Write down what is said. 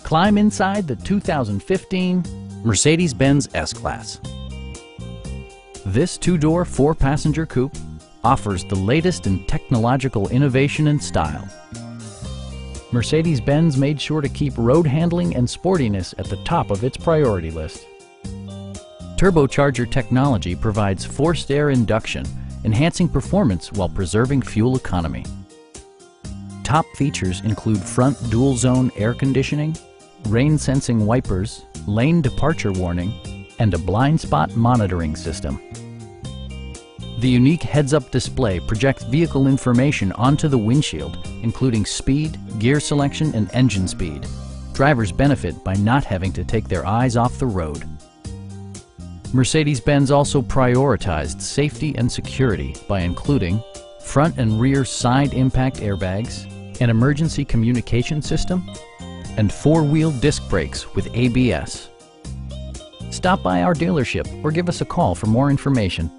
Climb inside the 2015 Mercedes-Benz S-Class. This two-door, four-passenger coupe offers the latest in technological innovation and style. Mercedes-Benz made sure to keep road handling and sportiness at the top of its priority list. Turbocharger technology provides forced air induction, enhancing performance while preserving fuel economy. Top features include front dual-zone air conditioning, rain-sensing wipers, lane departure warning, and a blind spot monitoring system. The unique heads-up display projects vehicle information onto the windshield, including speed, gear selection, and engine speed. Drivers benefit by not having to take their eyes off the road. Mercedes-Benz also prioritized safety and security by including front and rear side impact airbags, an emergency communication system, and four-wheel disc brakes with ABS. Stop by our dealership or give us a call for more information.